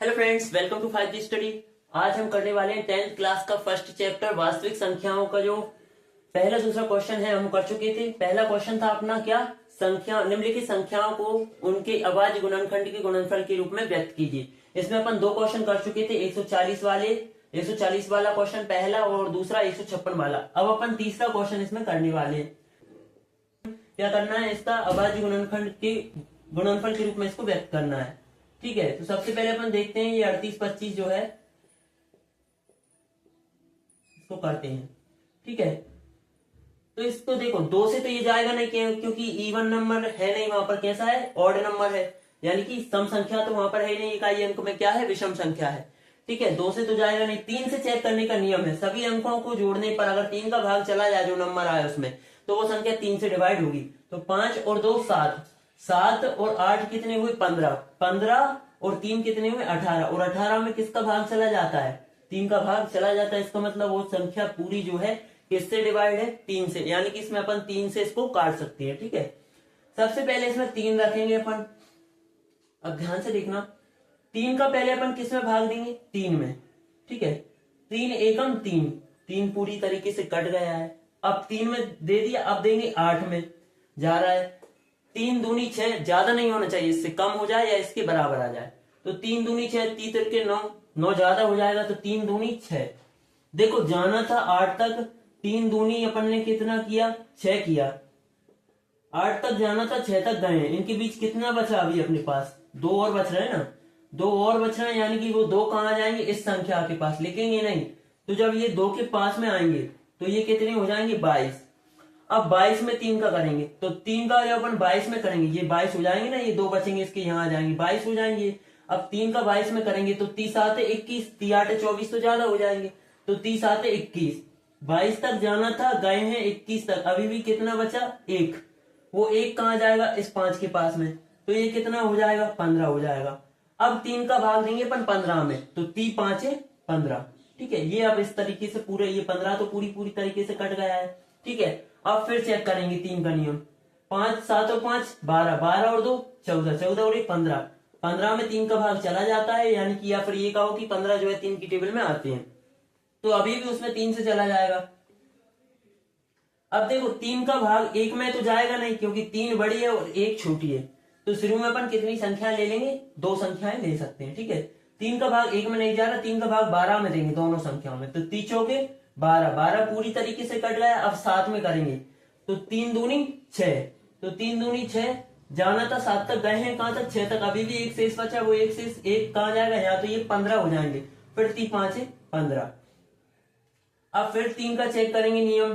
Hello friends, welcome to 5G स्टडी। आज हम करने वाले हैं 10th क्लास का फर्स्ट चैप्टर वास्तविक संख्याओं का जो पहला दूसरा क्वेश्चन है हम कर चुके थे। पहला क्वेश्चन था अपना क्या, संख्या निम्नलिखित संख्याओं को उनके अभाज्य गुणनखंड के गुणनफल के रूप में व्यक्त कीजिए। इसमें अपन दो क्वेश्चन कर चुके थे, 140 वाला क्वेश्चन पहला और दूसरा 156 वाला। अब अपन तीसरा क्वेश्चन इसमें करने वाले हैं। क्या करना है, इसका अभाज्य गुणनखंड के गुणनफल के रूप में इसको व्यक्त करना है। ठीक है, तो सबसे पहले अपन देखते हैं ये 38-25 जो है इसको करते हैं। ठीक है, तो इसको देखो, दो से तो ये जाएगा नहीं क्योंकि इवन नंबर है नहीं, वहां पर कैसा है, ऑड नंबर है, यानी कि सम संख्या तो वहां पर है नहीं। इकाई अंक में क्या है, विषम संख्या है। ठीक है, दो से तो जाएगा नहीं। तीन से चेक करने का नियम है, सभी अंकों को जोड़ने पर अगर तीन का भाग चला जाए जो नंबर आए उसमें, तो वो संख्या तीन से डिवाइड होगी। तो 5 और 2 7, 7 और 8 कितने हुए, 15, 15 और 3 कितने हुए, 18, और 18 में किसका भाग चला जाता है, तीन का भाग चला जाता है। इसका मतलब वो संख्या पूरी जो है किससे डिवाइड है, तीन से, यानी कि इसमें अपन तीन से इसको काट सकते हैं। ठीक है, सबसे पहले इसमें 3 रखेंगे अपन। अब ध्यान से देखना, 3 का पहले अपन किस में भाग देंगे, 3 में। ठीक है, 3 एकम 3, 3 पूरी तरीके से कट गया है। अब 3 में दे दिया, अब देंगे 8 में जा रहा है। 3 दूनी 6, ज्यादा नहीं होना चाहिए, इससे कम हो जाए या इसके बराबर आ जाए। तो 3 दूनी 6, 3 के 9, 9 ज्यादा हो जाएगा, तो 3 दूनी 6। देखो जाना था 8 तक, 3 दूनी अपन ने कितना किया, 6 किया। 8 तक जाना था, 6 तक गए हैं। इनके बीच कितना बचा अभी अपने पास, 2 और बच रहे हैं ना, 2 और बच रहे हैं, यानी कि वो 2 कहां जाएंगे, इस संख्या के पास, लिखेंगे नहीं। तो जब ये 2 के पास में आएंगे तो ये कितने हो जाएंगे, 22। अब 22 में 3 का करेंगे, तो 3 का जब अपन 22 में करेंगे, ये 22 हो जाएंगे ना, ये 2 बचेंगे इसके, यहाँ आ जाएंगे, 22 हो जाएंगे। अब 3 का 22 में करेंगे तो 30 आते 21, 3 8 24 तो ज्यादा हो जाएंगे, तो 30 आते 21। 22 तक जाना था, गए हैं 21 तक, अभी भी कितना बचा, 1। वो 1 कहाँ जाएगा, इस 5 के पास में, तो ये कितना हो जाएगा, 15 हो जाएगा। अब 3 का भाग देंगे अपन 15 में, तो 3 5 15। ठीक है, ये अब इस तरीके से पूरे, ये 15 तो पूरी तरीके से कट गया है। ठीक है, अब फिर चेक करेंगे 3 का नियम, 5 7 और 5 12, 12 और 2 14, 14 और 1 15, 15 में 3 का भाग चला जाता है, यानी कि या फिर ये कहो कि 15 जो है 3 की टेबल में आते हैं, तो अभी भी उसमें 3 से चला जाएगा। अब देखो 3 का भाग 1 में तो जाएगा नहीं, क्योंकि 3 बड़ी है और 1 छोटी है। तो शुरू में अपन कितनी संख्या ले लेंगे, 2 संख्याएं ले सकते हैं। ठीक है, 3 का भाग 1 में नहीं जा रहा, 3 का भाग 12 में देंगे दोनों संख्याओं में, तो 3 चौके 12, 12 पूरी तरीके से कट गया। अब 7 में करेंगे तो 3 दूनी 6, तो 3 दूनी 6, जाना था 7 तक, गए हैं कहां तक, 6 तक, अभी भी 1 शेष बचा, वो 1 शेष 1 कहां जाएगा, यहाँ, तो ये 15 हो जाएंगे। फिर 3 5 15। अब फिर 3 का चेक करेंगे नियम,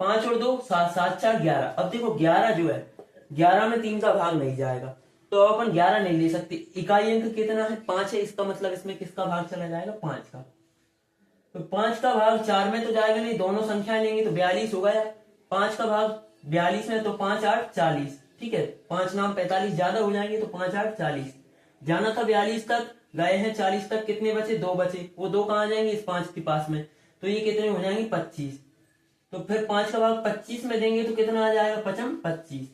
5 और 2 7, 7 4 11। अब देखो 11 जो है, 11 में 3 का भाग नहीं जाएगा, तो अपन 11 नहीं ले सकते। इकाई अंक कितना है, 5 है, इसका मतलब इसमें किसका भाग चला जाएगा, 5 का। तो 5 का भाग 4 में तो जाएगा नहीं, दोनों संख्याएं लेंगे तो 42 हो गया। 5 का भाग 42 में, तो 5 8 40। ठीक है, 5 नाम 45 ज्यादा हो जाएंगे, तो 5 8 40। जाना था 42 तक, गए हैं 40 तक, कितने बचे, 2 बचे, वो 2 कहां जाएंगे, इस 5 के पास में, तो ये कितने हो जाएंगे, 25। तो फिर 5 का भाग 25 में देंगे तो कितना आ जाएगा, 5 25।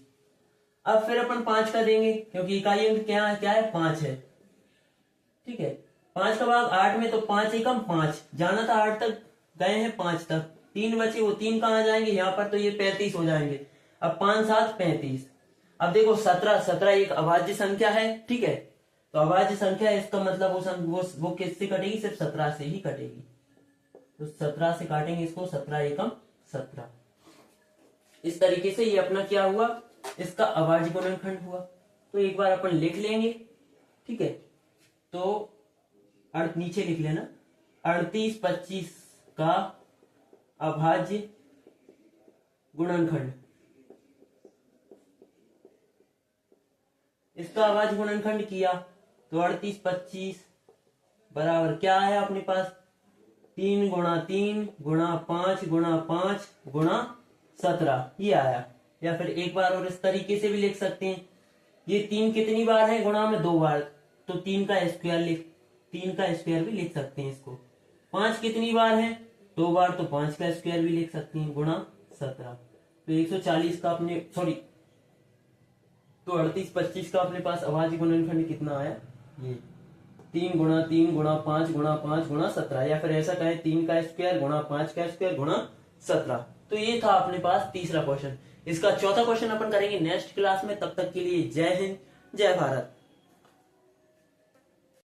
अब फिर अपन 5 का देंगे, क्योंकि इकाई अंक क्या है, 5 है। ठीक है, 5 का भाग 8 में, तो 5 एकम 5, जाना था 8 तक, गए हैं 5 तक, 3 बचे, वो 3 कहां जाएंगे, यहाँ पर, तो ये 35 हो जाएंगे। अब 5 7 35। अब देखो 17, 17 एक अभाज्य संख्या है। ठीक है, तो अभाज्य संख्या है, इसका मतलब वो किससे कटेगी, सिर्फ 17 से ही कटेगी, तो 17 से काटेंगे इसको, 17 एकम 17। इस तरीके से ये अपना क्या हुआ, इसका अभाज्य गुणनखंड हुआ। तो एक बार अपन लिख लेंगे। ठीक है, तो नीचे लिख लेना, 38-25 का अभाज्य गुणनखंड। इसका अभाज्य गुणनखंड किया तो 38-25 बराबर क्या है अपने पास, 3 गुणा 3 गुणा 5 गुणा 5 गुणा 17, ये आया। या फिर एक बार और इस तरीके से भी लिख सकते हैं, ये 3 कितनी बार है, गुणा में 2 बार, तो 3 का स्क्वायर भी लिख सकते हैं इसको। 5 कितनी बार है, 2 बार, तो 5 का स्क्वायर भी लिख सकते हैं, गुणा 17। तो 140 का अपने, सॉरी, तो 38-25 का अपने पास अभाज्य गुणनखंड कितना आया, ये 3 × 3 × 5 × 5 × 17, या फिर ऐसा कहें 3 का स्क्वायर गुणा 5 का स्क्वायर गुणा 17। तो ये था अपने पास तीसरा क्वेश्चन। इसका चौथा क्वेश्चन अपन करेंगे नेक्स्ट क्लास में। तब तक के लिए जय हिंद, जय भारत।